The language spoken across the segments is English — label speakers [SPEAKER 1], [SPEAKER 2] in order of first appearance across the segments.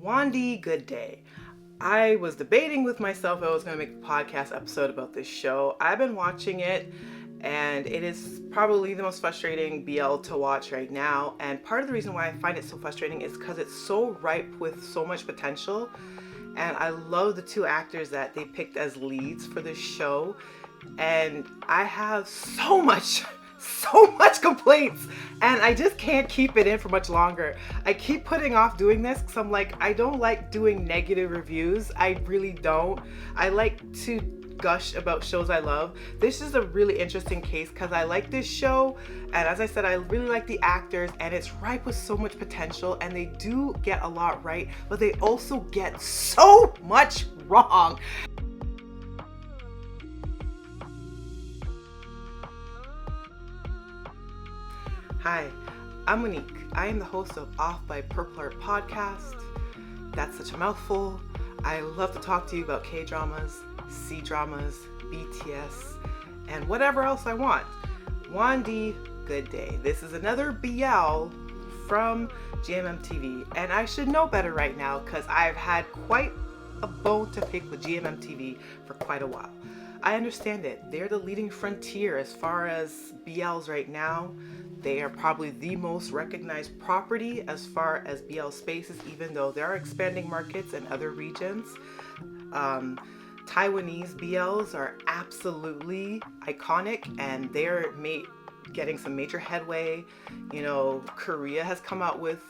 [SPEAKER 1] Wandee Goodday. I was debating with myself if I was going to make a podcast episode about this show. I've been watching it, and it is probably the most frustrating BL to watch right now. And part of the reason why I find it so frustrating is because it's so ripe with so much potential. And I love the two actors that they picked as leads for this show. And I have so much complaints, and I just can't keep it in for much longer. I keep putting off doing this because I'm like, I don't like doing negative reviews. I really don't. I like to gush about shows I love. This is a really interesting case because I like this show, and as I said, I really like the actors, and it's ripe with so much potential, and they do get a lot right, but they also get so much wrong. Hi, I'm Monique. I am the host of Off by Purple Heart podcast. That's such a mouthful. I love to talk to you about K-dramas, C-dramas, BTS, and whatever else I want. Wandee Goodday. This is another BL from GMMTV, and I should know better right now because I've had quite a bone to pick with GMMTV for quite a while. I understand it. They're the leading frontier as far as BLs right now. They are probably the most recognized property as far as BL spaces, even though there are expanding markets in other regions. Taiwanese BLs are absolutely iconic, and they're getting some major headway. You know, Korea has come out with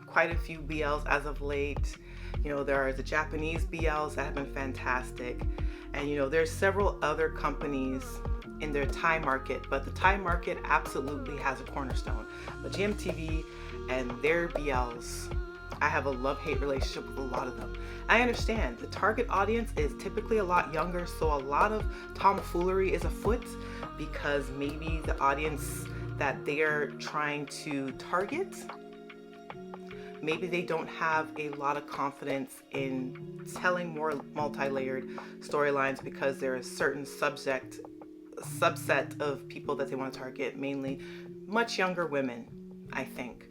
[SPEAKER 1] quite a few BLs as of late. You know, there are the Japanese BLs that have been fantastic. And, you know, there's several other companies in their Thai market, but the Thai market absolutely has a cornerstone. But GMTV and their BLs, I have a love-hate relationship with a lot of them. I understand the target audience is typically a lot younger, so a lot of tomfoolery is afoot because maybe the audience that they're trying to target, maybe they don't have a lot of confidence in telling more multi-layered storylines because there is a certain subset of people that they want to target, mainly much younger women, I think.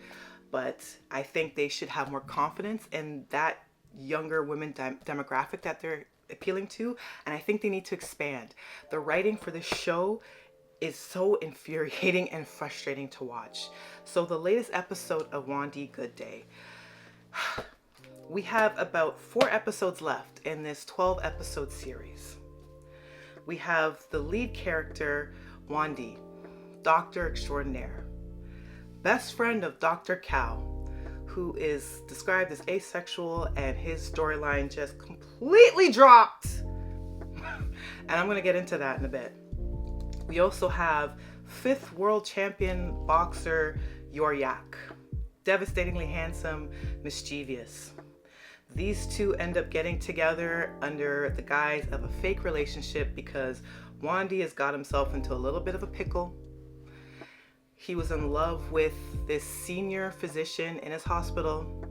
[SPEAKER 1] But I think they should have more confidence in that younger women demographic that they're appealing to, and I think they need to expand. The writing for this show is so infuriating and frustrating to watch. So the latest episode of Wandee Goodday, we have about 4 episodes left in this 12 episode series. We have the lead character, Wandee, Doctor Extraordinaire, best friend of Dr. Cow, who is described as asexual, and his storyline just completely dropped. And I'm going to get into that in a bit. We also have 5th world champion boxer Yoyak, devastatingly handsome, mischievous. These two end up getting together under the guise of a fake relationship because Wandee has got himself into a little bit of a pickle. He was in love with this senior physician in his hospital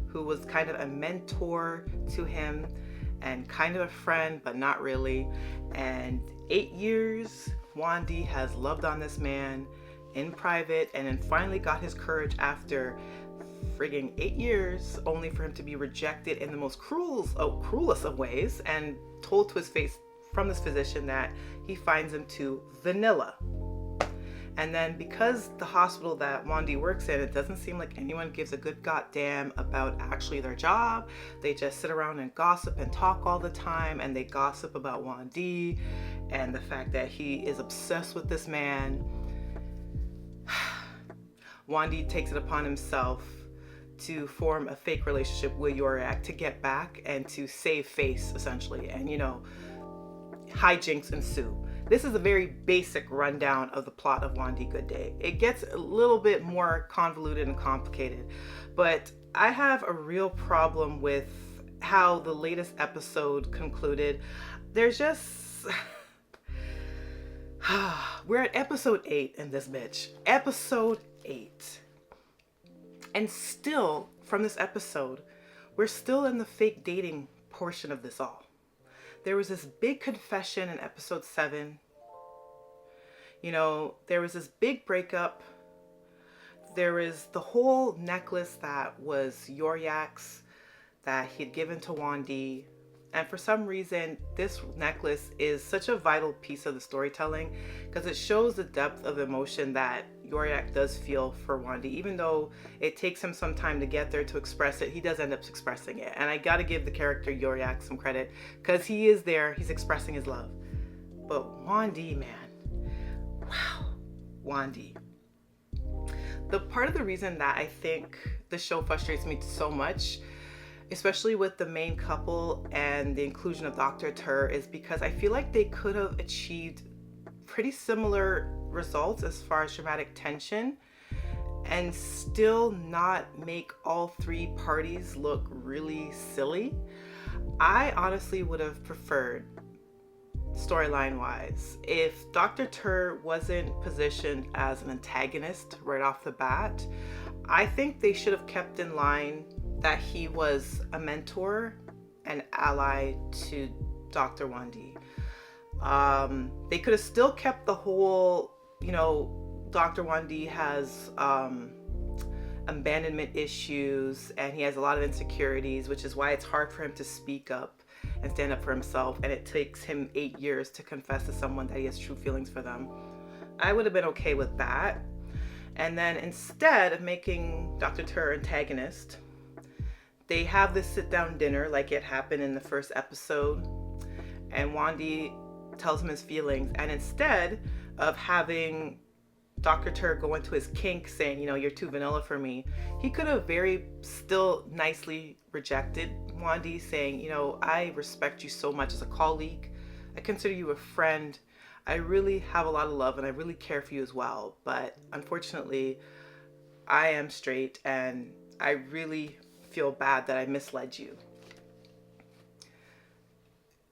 [SPEAKER 1] who was kind of a mentor to him and kind of a friend, but not really. And 8 years, Wandee has loved on this man in private, and then finally got his courage after frigging 8 years, only for him to be rejected in the most cruelest of ways, and told to his face from this physician that he finds him too vanilla. And then because the hospital that Wandee works in, it doesn't seem like anyone gives a good goddamn about actually their job. They just sit around and gossip and talk all the time, and they gossip about Wandee and the fact that he is obsessed with this man. Wandee takes it upon himself to form a fake relationship with Yoyak to get back and to save face, essentially. And, you know, hijinks ensue. This is a very basic rundown of the plot of Wandee Goodday. It gets a little bit more convoluted and complicated, but I have a real problem with how the latest episode concluded. There's just... We're at episode 8 in this bitch. Episode 8. And still, from this episode, we're still in the fake dating portion of this all. There was this big confession in episode 7. You know, there was this big breakup. There was the whole necklace that was Yoyak's that he had given to Wandee. And for some reason, this necklace is such a vital piece of the storytelling because it shows the depth of emotion that Yoyak does feel for Wandee. Even though it takes him some time to get there to express it, he does end up expressing it. And I gotta give the character Yoyak some credit because he is there, he's expressing his love. But Wandee, man, wow, Wandee. The part of the reason that I think the show frustrates me so much, especially with the main couple and the inclusion of Dr. Tur, is because I feel like they could have achieved pretty similar results as far as dramatic tension and still not make all three parties look really silly. I honestly would have preferred, storyline wise, if Dr. Tur wasn't positioned as an antagonist right off the bat. I think they should have kept in line that he was a mentor and ally to Dr. Wandee. They could have still kept the whole, Dr. Wandee has abandonment issues and he has a lot of insecurities, which is why it's hard for him to speak up and stand up for himself, and it takes him 8 years to confess to someone that he has true feelings for them. I would have been okay with that. And then instead of making Dr. Tur antagonist, they have this sit-down dinner like it happened in the first episode, and Wandee tells him his feelings, and instead of having Dr. Tur go into his kink saying, you're too vanilla for me, he could have very still nicely rejected Wandee, saying, I respect you so much as a colleague, I consider you a friend, I really have a lot of love and I really care for you as well, but unfortunately I am straight and I really feel bad that I misled you.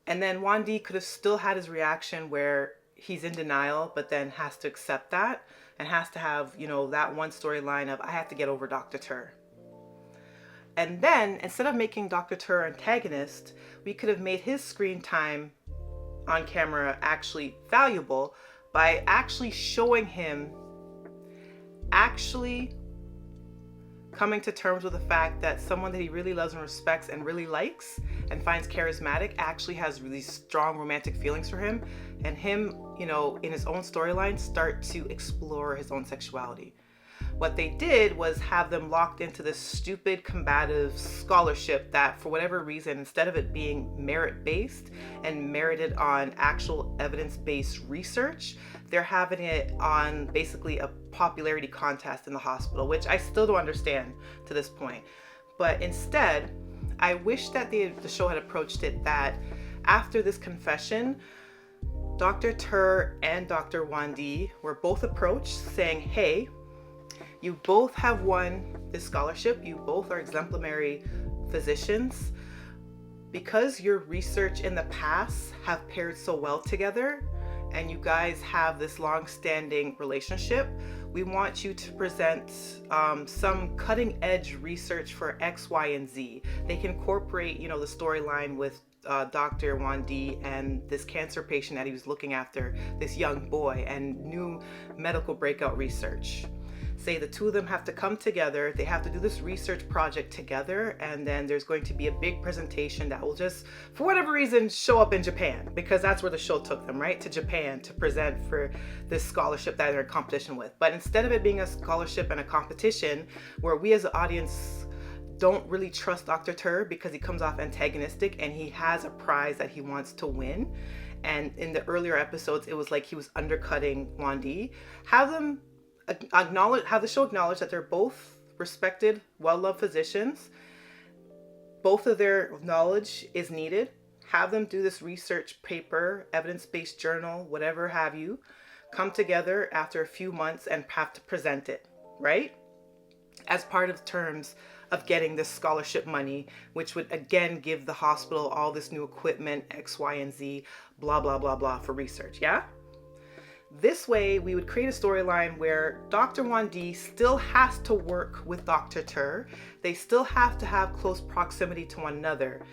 [SPEAKER 1] And then Wandee could have still had his reaction where he's in denial, but then has to accept that and has to have, that one storyline of, I have to get over Dr. Tur. And then instead of making Dr. Tur antagonist, we could have made his screen time on camera actually valuable by actually showing him actually coming to terms with the fact that someone that he really loves and respects and really likes and finds charismatic actually has really strong romantic feelings for him, and him, in his own storyline start to explore his own sexuality. What they did was have them locked into this stupid combative scholarship that, for whatever reason, instead of it being merit-based and merited on actual evidence-based research, they're having it on basically a popularity contest in the hospital, which I still don't understand to this point. But instead, I wish that the show had approached it that after this confession, Dr. Tur and Dr. Wandee were both approached saying, hey, you both have won this scholarship. You both are exemplary physicians. Because your research in the past have paired so well together and you guys have this long-standing relationship, we want you to present some cutting-edge research for X, Y, and Z. They can incorporate, the storyline with Dr. Wandee and this cancer patient that he was looking after, this young boy, and new medical breakout research. Say the two of them have to come together, they have to do this research project together, and then there's going to be a big presentation that will just, for whatever reason, show up in Japan, because that's where the show took them, right? To Japan to present for this scholarship that they're in competition with. But instead of it being a scholarship and a competition where we as an audience don't really trust Dr. Tur because he comes off antagonistic and he has a prize that he wants to win, and in the earlier episodes it was like he was undercutting Wandee, have the show acknowledge that they're both respected, well-loved physicians. Both of their knowledge is needed. Have them do this research paper, evidence-based journal, whatever have you, come together after a few months and have to present it, right? As part of terms of getting this scholarship money, which would again give the hospital all this new equipment, X, Y, and Z, blah, blah, blah, blah, for research, yeah? This way, we would create a storyline where Dr. Wandee still has to work with Dr. Tur. They still have to have close proximity to one another.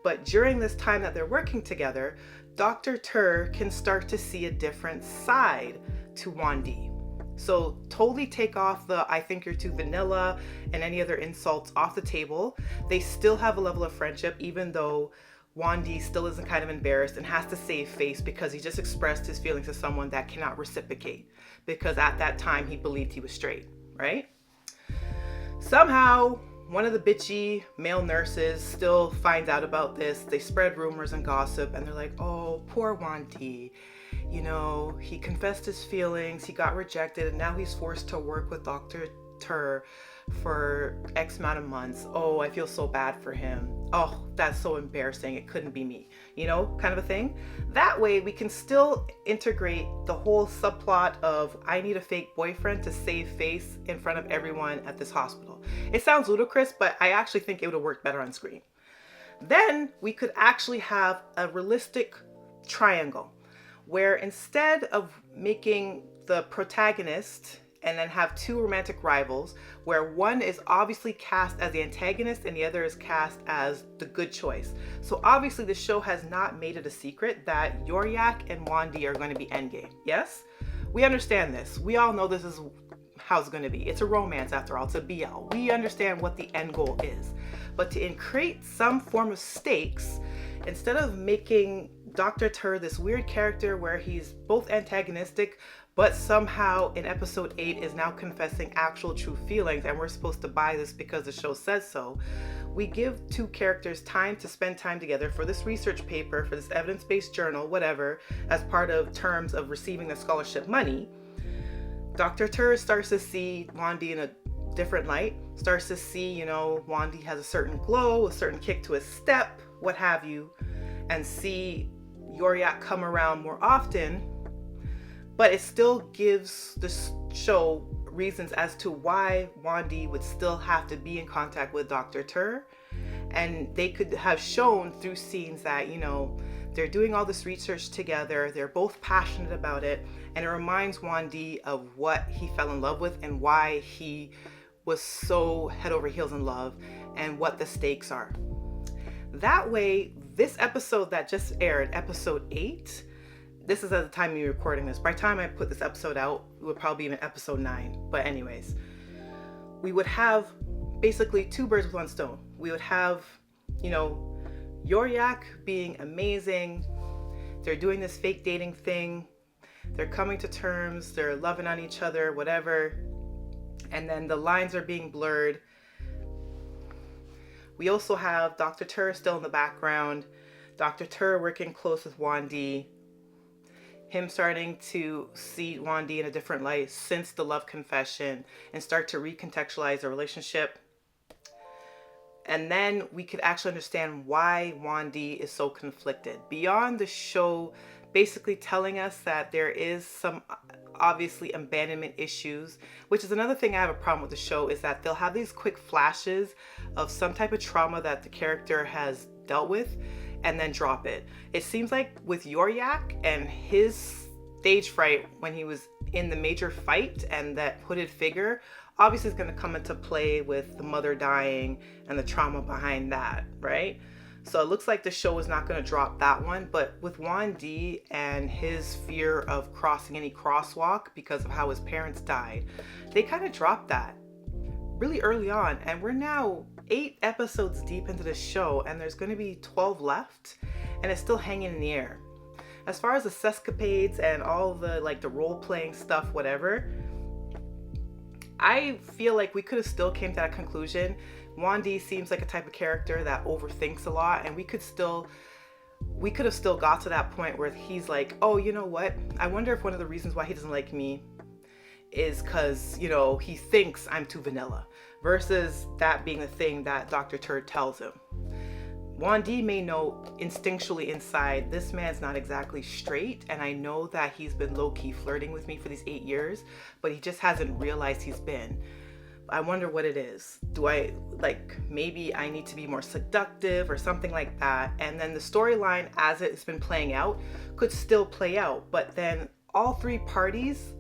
[SPEAKER 1] But during this time that they're working together, Dr. Tur can start to see a different side to Wandee. So totally take off the "I think you're too vanilla" and any other insults off the table. They still have a level of friendship, even though Wandee still isn't kind of embarrassed and has to save face because he just expressed his feelings to someone that cannot reciprocate, because at that time he believed he was straight, right? Somehow, one of the bitchy male nurses still finds out about this. They spread rumors and gossip, and they're like, "Oh, poor Wandee. You know, he confessed his feelings, he got rejected, and now he's forced to work with Dr. Tur for X amount of months. Oh, I feel so bad for him. Oh, that's so embarrassing. It couldn't be me." You know, kind of a thing. That way, we can still integrate the whole subplot of "I need a fake boyfriend to save face in front of everyone at this hospital." It sounds ludicrous, but I actually think it would have worked better on screen. Then we could actually have a realistic triangle where instead of making the protagonist and then have two romantic rivals, where one is obviously cast as the antagonist and the other is cast as the good choice. So obviously the show has not made it a secret that Yoyak and Wandee are going to be endgame. Yes? We understand this. We all know this is how it's going to be. It's a romance after all. It's a BL. We understand what the end goal is. But to create some form of stakes, instead of making Dr. Tur this weird character where he's both antagonistic, but somehow in episode 8 is now confessing actual true feelings, and we're supposed to buy this because the show says so, we give two characters time to spend time together for this research paper, for this evidence-based journal, whatever, as part of terms of receiving the scholarship money. Dr. Tur starts to see Wandee in a different light, starts to see, you know, Wandee has a certain glow, a certain kick to his step, what have you, and see Yoyak come around more often, but it still gives the show reasons as to why Wandee would still have to be in contact with Dr. Tur. And they could have shown through scenes that, you know, they're doing all this research together, they're both passionate about it, and it reminds Wandee of what he fell in love with and why he was so head over heels in love and what the stakes are. That way, this episode that just aired, episode 8, this is at the time of me recording this. By the time I put this episode out, it would probably be in episode 9. But anyways, we would have basically two birds with one stone. We would have, you know, Yoyak being amazing. They're doing this fake dating thing. They're coming to terms. They're loving on each other, whatever. And then the lines are being blurred. We also have Dr. Tur still in the background. Dr. Tur working close with Wandee. Him starting to see Wandee in a different light since the love confession and start to recontextualize the relationship. And then we could actually understand why Wandee is so conflicted. Beyond the show basically telling us that there is some obviously abandonment issues, which is another thing I have a problem with the show, is that they'll have these quick flashes of some type of trauma that the character has dealt with and then drop it. It seems like with Yoyak and his stage fright when he was in the major fight and that hooded figure, obviously is going to come into play with the mother dying and the trauma behind that, right? So it looks like the show is not going to drop that one, but with Wandee and his fear of crossing any crosswalk because of how his parents died, they kind of dropped that really early on, and we're now 8 episodes deep into the show, and there's going to be 12 left, and it's still hanging in the air. As far as the sescapades and all the like the role-playing stuff, whatever, I feel like we could have still came to that conclusion. Wandee seems like a type of character that overthinks a lot, and we could have still got to that point where he's like, oh, you know what? I wonder if one of the reasons why he doesn't like me is because, you know, he thinks I'm too vanilla, versus that being the thing that Dr. Tur tells him. Wandee may know instinctually inside, this man's not exactly straight, and I know that he's been low-key flirting with me for these 8 years, but he just hasn't realized he's been. I wonder what it is. Maybe I need to be more seductive or something like that. And then the storyline as it's been playing out could still play out, but then all 3 parties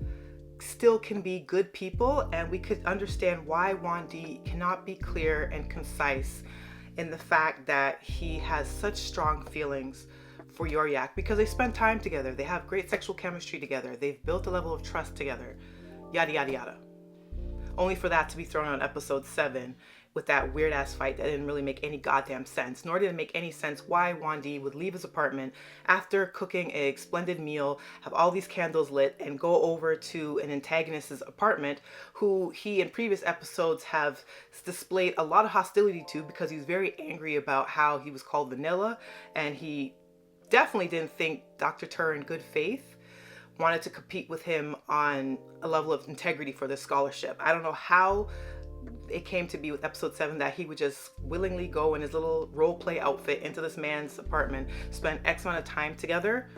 [SPEAKER 1] still can be good people, and we could understand why Wandee cannot be clear and concise in the fact that he has such strong feelings for Yoyak because they spend time together. They have great sexual chemistry together. They've built a level of trust together. yada, yada, yada. Only for that to be thrown on episode 7 with that weird ass fight that didn't really make any goddamn sense. Nor did it make any sense why Wandee would leave his apartment after cooking a splendid meal, have all these candles lit, and go over to an antagonist's apartment who he in previous episodes have displayed a lot of hostility to because he was very angry about how he was called vanilla, and he definitely didn't think Dr. Tur in good faith wanted to compete with him on a level of integrity for this scholarship. I don't know how it came to be with episode 7 that he would just willingly go in his little role play outfit into this man's apartment, spend X amount of time together,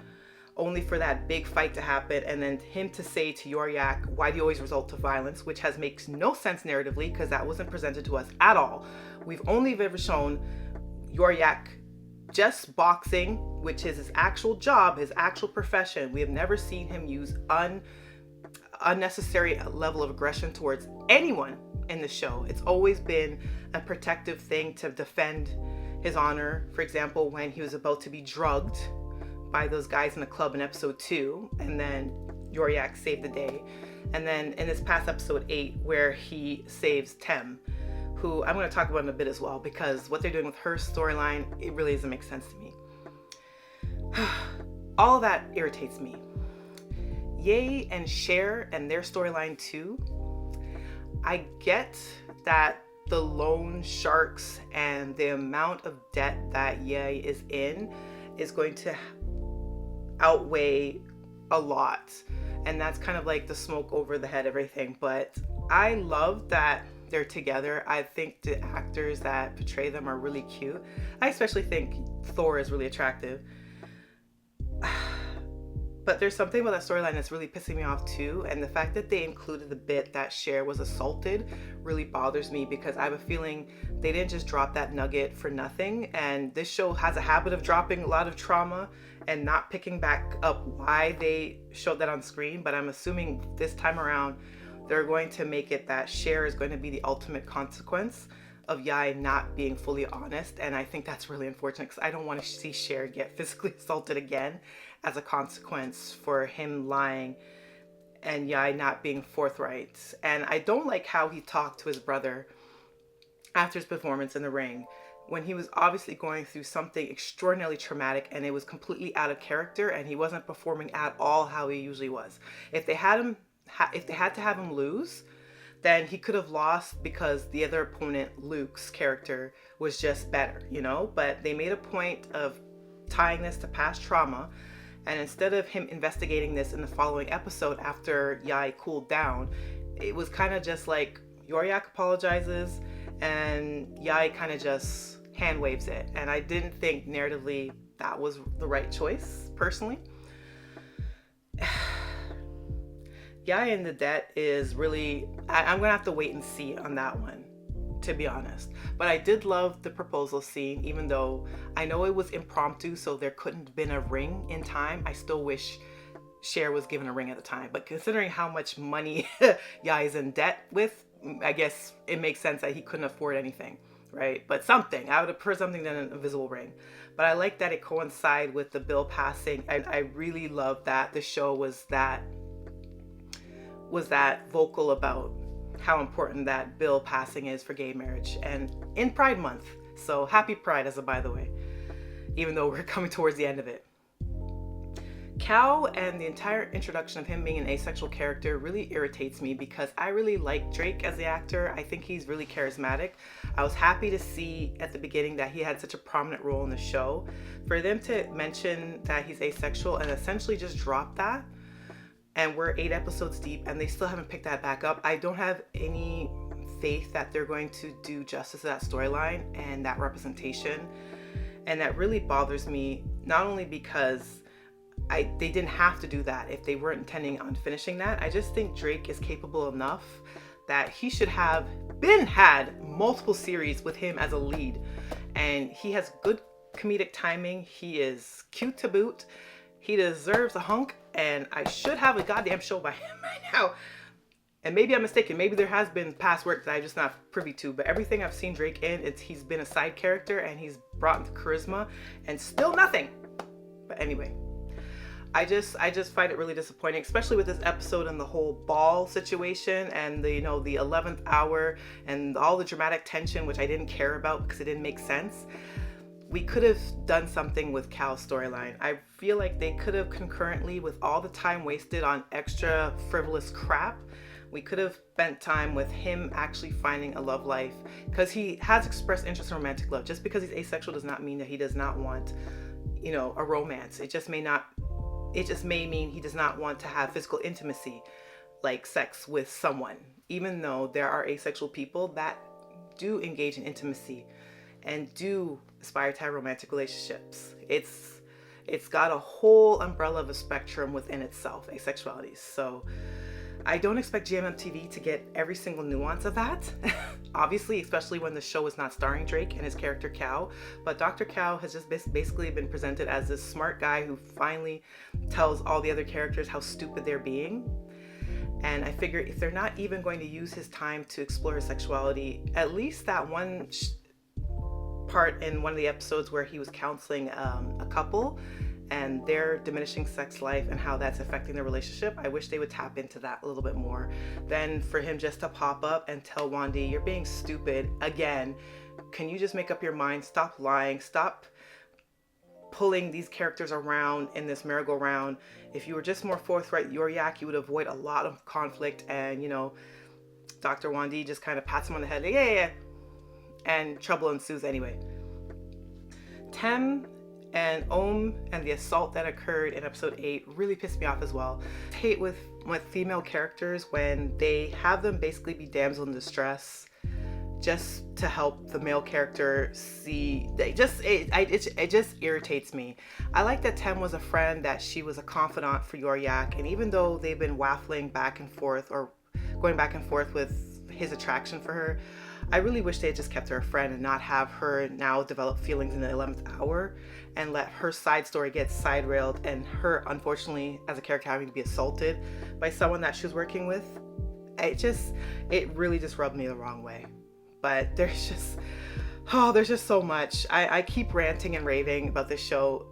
[SPEAKER 1] only for that big fight to happen, and then him to say to Yoyak, why do you always resort to violence? Which makes no sense narratively because that wasn't presented to us at all. We've only ever shown Yoyak just boxing, which is his actual job, his actual profession. We have never seen him use unnecessary level of aggression towards anyone in the show. It's always been a protective thing to defend his honor. For example, when he was about to be drugged by those guys in the club in episode 2, and then Yoyak saved the day. And then in this past episode 8, where he saves Tem, who I'm going to talk about in a bit as well, because what they're doing with her storyline, it really doesn't make sense to me. All of that irritates me. Ye and Cher and their storyline too. I get that the loan sharks and the amount of debt that Ye is in is going to outweigh a lot. And that's kind of like the smoke over the head, everything. But I love that they're together. I think the actors that portray them are really cute. I especially think Thor is really attractive. But there's something about that storyline that's really pissing me off too. And the fact that they included the bit that Cher was assaulted really bothers me, because I have a feeling they didn't just drop that nugget for nothing. And this show has a habit of dropping a lot of trauma and not picking back up why they showed that on screen. But I'm assuming this time around, they're going to make it that Cher is going to be the ultimate consequence of Yai not being fully honest. And I think that's really unfortunate, because I don't want to see Cher get physically assaulted again as a consequence for him lying and Yai not being forthright. And I don't like how he talked to his brother after his performance in the ring, when he was obviously going through something extraordinarily traumatic and it was completely out of character and he wasn't performing at all how he usually was. If they had to have him lose, then he could have lost because the other opponent, Luke's character, was just better, you know? But they made a point of tying this to past trauma, and instead of him investigating this in the following episode after Yai cooled down, it was kind of just like Yoyak apologizes and Yai kind of just hand waves it. And I didn't think narratively that was the right choice, personally. Yai and the debt is really, I'm gonna have to wait and see on that one, to be honest. But I did love the proposal scene, even though I know it was impromptu, so there couldn't have been a ring in time. I still wish Cher was given a ring at the time. But considering how much money Yai is in debt with, I guess it makes sense that he couldn't afford anything, right? But something, I would have preferred something than an invisible ring. But I like that it coincided with the bill passing. I really love that the show was that vocal about how important that bill passing is for gay marriage, and in Pride Month. So happy Pride, as a by the way, even though we're coming towards the end of it. Cal and the entire introduction of him being an asexual character really irritates me, because I really like Drake as the actor. I think he's really charismatic. I was happy to see at the beginning that he had such a prominent role in the show. For them to mention that he's asexual and essentially just drop that, and we're 8 episodes deep and they still haven't picked that back up, I don't have any faith that they're going to do justice to that storyline and that representation. And that really bothers me, not only because they didn't have to do that if they weren't intending on finishing that. I just think Drake is capable enough that he should have had multiple series with him as a lead. And he has good comedic timing. He is cute to boot. He deserves a hunk, and I should have a goddamn show by him right now. And maybe I'm mistaken. Maybe there has been past work that I'm just not privy to. But everything I've seen Drake in, he's been a side character and he's brought charisma and still nothing. But anyway, I just find it really disappointing, especially with this episode and the whole ball situation and the 11th hour and all the dramatic tension, which I didn't care about because it didn't make sense. We could have done something with Cal's storyline. I feel like they could have concurrently, with all the time wasted on extra frivolous crap, we could have spent time with him actually finding a love life, because he has expressed interest in romantic love. Just because he's asexual does not mean that he does not want, a romance. It just may mean he does not want to have physical intimacy, like sex with someone, even though there are asexual people that do engage in intimacy and do aspire to have romantic relationships. It's got a whole umbrella of a spectrum within itself, asexuality. So I don't expect GMMTV to get every single nuance of that, obviously, especially when the show is not starring Drake and his character Cal. But Dr. Cal has just basically been presented as this smart guy who finally tells all the other characters how stupid they're being. And I figure if they're not even going to use his time to explore his sexuality, at least that one part in one of the episodes where he was counseling a couple and their diminishing sex life and how that's affecting their relationship, I wish they would tap into that a little bit more than for him just to pop up and tell Wandee, you're being stupid again. Can you just make up your mind? Stop lying. Stop pulling these characters around in this merry-go-round. If you were just more forthright, Yoyak, you would avoid a lot of conflict. And, Dr. Wandee just kind of pats him on the head. Like, yeah. And trouble ensues anyway. Tem and Om and the assault that occurred in episode 8 really pissed me off as well. I hate with female characters when they have them basically be damsel in distress just to help the male character see. It just irritates me. I like that Tem was a friend, that she was a confidant for Yoyak, and even though they've been waffling back and forth or going back and forth with his attraction for her, I really wish they had just kept her a friend and not have her now develop feelings in the 11th hour and let her side story get side railed and her, unfortunately, as a character having to be assaulted by someone that she was working with. It really just rubbed me the wrong way. But there's just so much. I keep ranting and raving about this show.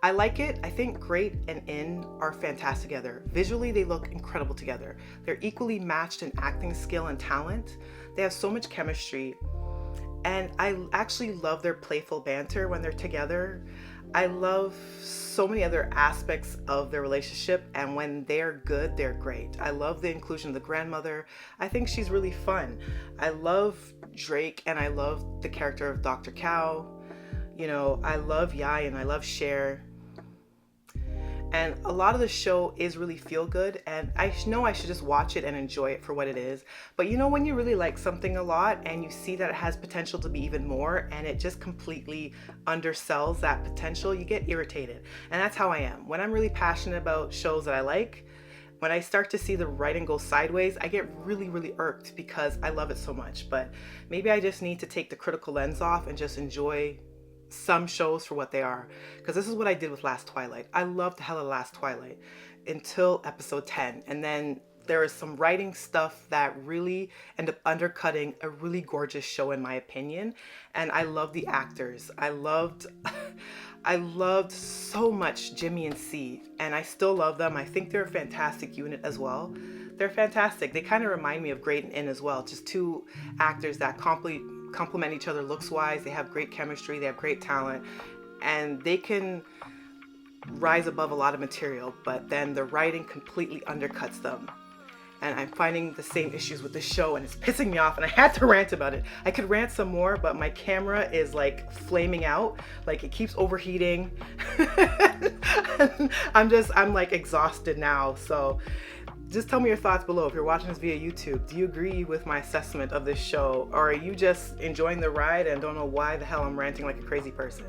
[SPEAKER 1] I like it. I think Great and In are fantastic together. Visually, they look incredible together. They're equally matched in acting skill and talent. They have so much chemistry. And I actually love their playful banter when they're together. I love so many other aspects of their relationship, and when they're good, they're great. I love the inclusion of the grandmother. I think she's really fun. I love Drake, and I love the character of Dr. Cow. I love Yai and I love Cher. And a lot of the show is really feel good, and I know I should just watch it and enjoy it for what it is. But when you really like something a lot and you see that it has potential to be even more and it just completely undersells that potential, you get irritated. And that's how I am. When I'm really passionate about shows that I like, when I start to see the writing go sideways, I get really, really irked because I love it so much. But maybe I just need to take the critical lens off and just enjoy some shows for what they are, because this is what I did with Last Twilight. I loved the hell of Last Twilight until episode 10, and then there is some writing stuff that really ended up undercutting a really gorgeous show in my opinion. And I love the actors. I loved so much Jimmy and C, and I still love them. I think they're a fantastic unit as well. They're fantastic. They kind of remind me of Great and In as well, just two actors that complement each other looks wise. They have great chemistry, they have great talent, and they can rise above a lot of material, but then the writing completely undercuts them. And I'm finding the same issues with the show, and it's pissing me off, and I had to rant about it. I could rant some more, but my camera is like flaming out, like it keeps overheating. I'm like exhausted now. So just tell me your thoughts below. If you're watching this via YouTube, do you agree with my assessment of this show? Or are you just enjoying the ride and don't know why the hell I'm ranting like a crazy person?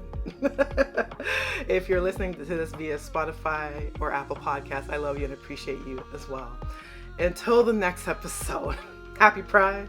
[SPEAKER 1] If you're listening to this via Spotify or Apple Podcasts, I love you and appreciate you as well. Until the next episode, happy Pride.